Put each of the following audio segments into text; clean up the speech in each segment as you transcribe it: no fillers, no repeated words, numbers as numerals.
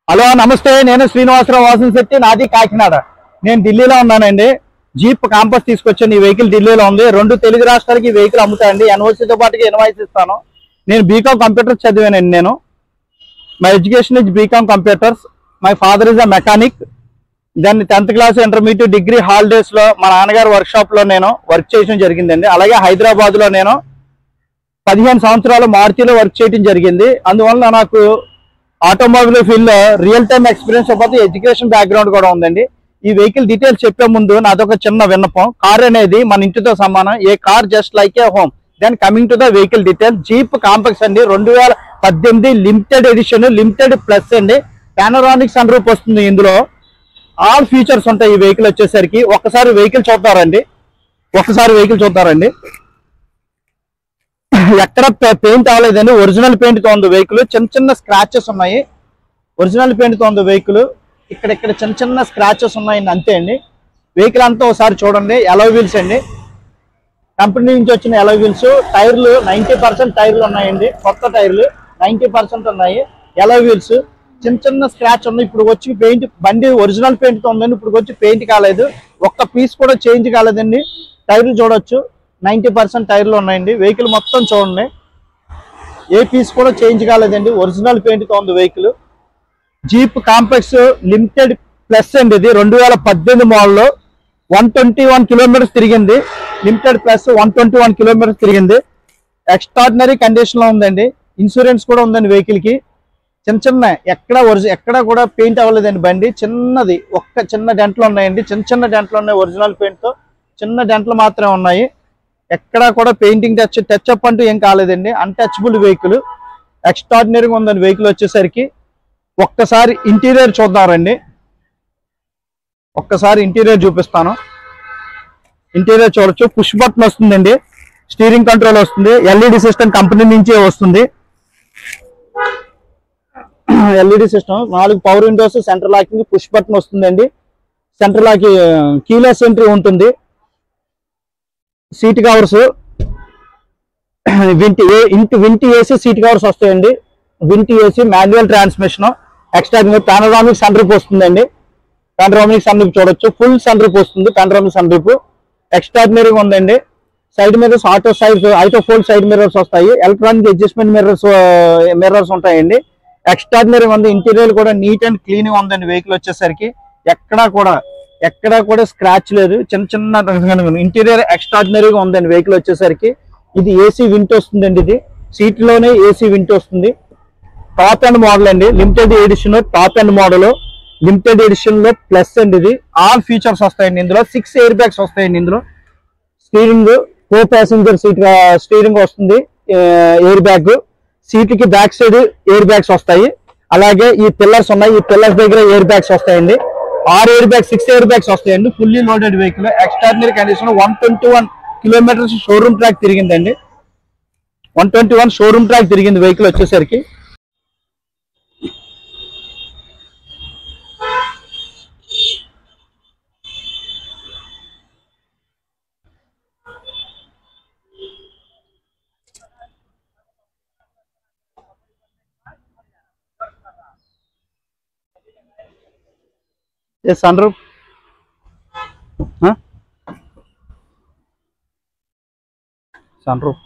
Hello నమస్తే, నేను శ్రీనివాసరావు వాసనశెట్టి, నాది కాకినాడ. నేను ఢిల్లీలో ఉన్నానండి. జీప్ కాంపస్ తీసుకొచ్చాను. ఈ వెహికల్ ఢిల్లీలో ఉంది. 2 తెలుగు రాష్ట్రాలకి ఈ వెహికల్ అమ్ముతాయండి. ఎన్ఓసీతో పాటుగా ఇన్వాయిస్ ఇస్తాను. నేను బీకామ్ కంప్యూటర్స్ చదివానండి. My education is BCom computers. My father is a mechanic. దాన్ని 10th class intermediate degree holidays లో మా నాన్నగారు వర్క్ షాప్ లో నేను వర్క్ చేయడం జరిగిందండి. అలాగే హైదరాబాద్ లో నేను 15 సంవత్సరాలు మారుతిలో వర్క్ చేయడం జరిగింది. అందువల్ల నాకు ఆటోమొబైల్ ఫీల్డ్ లో రియల్ టైమ్ ఎక్స్పీరియన్స్ పాటు ఎడ్యుకేషన్ బ్యాక్గ్రౌండ్ కూడా ఉందండి. ఈ వెహికల్ డీటెయిల్స్ చెప్పే ముందు నాదొక చిన్న విన్నపం. కార్ అనేది మన ఇంటితో సమానం. A car just like a home. Then coming to the vehicle detail. Jeep compass అండి, 2018 లిమిటెడ్ ఎడిషన్, లిమిటెడ్ ప్లస్ అండి. పానోరామిక్ సన్ రూఫ్ వస్తుంది. ఇందులో ఆల్ ఫీచర్స్ ఉంటాయి. ఈ వెహికల్ వచ్చేసరికి ఒక్కసారి వెహికల్ చూద్దారండి. ఎక్కడ పెయింట్ అవ్వలేదండి. ఒరిజినల్ పెయింట్ తో ఉంది వెహికల్. చిన్న చిన్న స్క్రాచెస్ ఉన్నాయి. ఒరిజినల్ పెయింట్ తో ఉంది వెహికల్. ఇక్కడ చిన్న చిన్న స్క్రాచెస్ ఉన్నాయండి, అంతే అండి. వెహికల్ అంతా ఒకసారి చూడండి. అలాయ్ వీల్స్ అండి, కంపెనీ నుంచి వచ్చిన అలాయ్ వీల్స్. టైర్లు 90% టైర్లు ఉన్నాయండి. కొత్త టైర్లు 90% ఉన్నాయి. అలాయ్ వీల్స్ చిన్న చిన్న స్క్రాచ్ ఉన్నాయి. ఇప్పుడు వచ్చి పెయింట్, బండి ఒరిజినల్ పెయింట్ తో ఉందండి. ఇప్పుడు వచ్చి పెయింట్ కాలేదు. ఒక్క పీస్ కూడా చేంజ్ కాలేదండి. టైర్లు చూడొచ్చు, 90% టైర్లు ఉన్నాయండి. వెహికల్ మొత్తం చూడండి, ఏ పీస్ కూడా చేంజ్ కాలేదండి. ఒరిజినల్ పెయింట్ తో ఉంది vehicle. Jeep compass limited plus అండి. ఇది 2018 మోడల్. 121 కిలోమీటర్స్ తిరిగింది. లిమిటెడ్ ప్లస్ 121 కిలోమీటర్స్ తిరిగింది. ఎక్స్ట్రాడినరీ కండిషన్ లో ఉందండి. ఇన్సూరెన్స్ కూడా ఉందండి వెహికల్ కి. చిన్న ఎక్కడ కూడా పెయింట్ అవ్వలేదండి. బండి చిన్నది, ఒక్క చిన్న డెంట్లు ఉన్నాయండి. చిన్న డెంట్లు ఉన్నాయి. ఒరిజినల్ పెయింట్ తో చిన్న డెంట్లు మాత్రమే ఉన్నాయి. ఎక్కడా కూడా పెయింటింగ్ టచ్ అప్ అంటూ ఏం కాలేదండి. Untouchable vehicle. ఎక్స్ట్రాడినరీగా ఉందండి వెహికల్ వచ్చేసరికి. ఒక్కసారి ఇంటీరియర్ చూద్దామండి. ఒక్కసారి ఇంటీరియర్ చూపిస్తాను. ఇంటీరియర్ చూడొచ్చు. పుష్ బటన్ వస్తుందండి. స్టీరింగ్ కంట్రోల్ వస్తుంది. ఎల్ఈడి సిస్టమ్ కంపెనీ నుంచే వస్తుంది. LED system, 4 power windows, centre locking, push button వస్తుందండి. సెంటర్ లాకి కీలెస్ ఎంట్రీ ఉంటుంది. Seat covers, vent AC seat covers వస్తాయండి. Vent AC, manual transmission. Extra panoramic sun roof వస్తుందండి. Panoramic sun roof చూడొచ్చు. Full sun roof వస్తుంది. Panoramic sun roof ఎక్స్ట్రాడినరీగా ఉందండి. Side mirrors auto fold side mirrors వస్తాయి. Electronic adjustment mirrors ఉంటాయండి. Extraordinary ఉంది. Interior కూడా నీట్ అండ్ క్లీన్ గా ఉందండి వెహికల్ వచ్చేసరికి. ఎక్కడా కూడా స్క్రాచ్ లేదు. చిన్న ఇంటీరియర్ ఎక్స్ట్రాడినరీగా ఉందండి వెహికల్ వచ్చేసరికి. ఇది ఏసీ వింట్ వస్తుందండి. ఇది సీట్ లోనే ఏసీ వింట్ వస్తుంది. టాప్ అండ్ మోడల్ అండి. Limited edition top end model. Limited edition లో ప్లస్ అండి. ఇది ఆల్ ఫీచర్స్ వస్తాయండి. ఇందులో 6 ఎయిర్ బ్యాగ్స్ వస్తాయండి. ఇందులో steering, co passenger seat steering వస్తుంది. ఎయిర్ బ్యాగ్, సీట్ కి బ్యాక్ సైడ్ ఎయిర్ బ్యాగ్స్ వస్తాయి. అలాగే ఈ పిల్లర్స్ ఉన్నాయి. ఈ పిల్లర్స్ దగ్గర ఎయిర్ బ్యాగ్స్ వస్తాయండి. 6 ఎయిర్ బ్యాగ్స్ వస్తాయండి. Fully loaded vehicle. Extraordinary condition. 121 kilometres showroom track తిరిగిందండి. 121 షోరూమ్ ట్రాక్ తిరిగింది వెహికల్ వచ్చేసరికి. సన్ రూఫ్, సన్ రూఫ్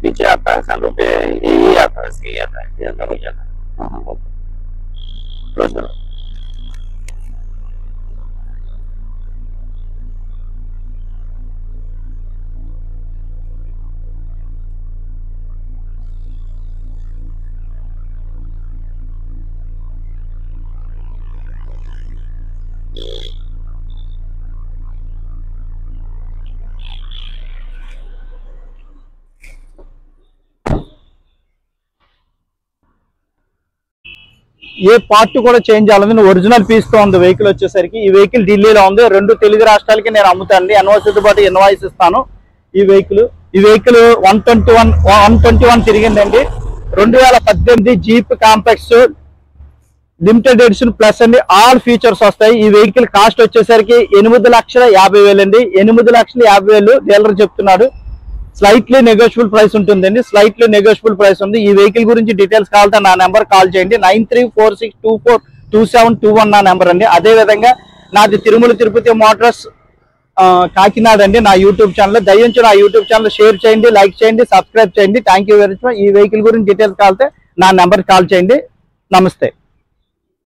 पीछे आता है सन पे यही आता है, इसके आता है, ये अंदर हो जाता है। हाँ रोज ఏ పార్ట్ కూడా చేంజ్ అవ్వలేదు, ఒరిజినల్ పీస్ తో ఉంది వెహికల్ వచ్చేసరికి. ఈ వెహికల్ ఢిల్లీలో ఉంది, 2 తెలుగు రాష్ట్రాలకి నేను అమ్ముతాను, ఎన్ఓసితో పాటు ఇన్వాయిస్ ఇస్తాను. ఈ వెహికల్ 121 తిరిగిందండి. 2018 jeep compass limited edition plus అండి, ఆల్ ఫీచర్స్ వస్తాయి. ఈ వెహికల్ కాస్ట్ వచ్చేసరికి 8,50,000 అండి. 8,50,000 డీలర్ చెప్తున్నాడు. స్లైట్లీ నెగోషియబుల్ ప్రైస్ ఉంటుందండి, స్లైట్లీ నెగోషియబుల్ ప్రైస్ ఉంది. ఈ వెహికల్ గురించి డీటెయిల్స్ కావాలంటే నా నెంబర్ కాల్ చేయండి, 9346242721 నా నెంబర్ అండి. అదే విధంగా నాది తిరుమల తిరుపతి మోటార్స్ కాకినాడ అండి నా యూట్యూబ్ ఛానల్. దయచేసి నా యూట్యూబ్ ఛానల్ షేర్ చేయండి, లైక్ చేయండి, సబ్స్క్రైబ్ చేయండి. Thank you very much. ఈ వెహికల్ గురించి డీటెయిల్స్ కావాలంటే నా నెంబర్ కాల్ చేయండి. నమస్తే.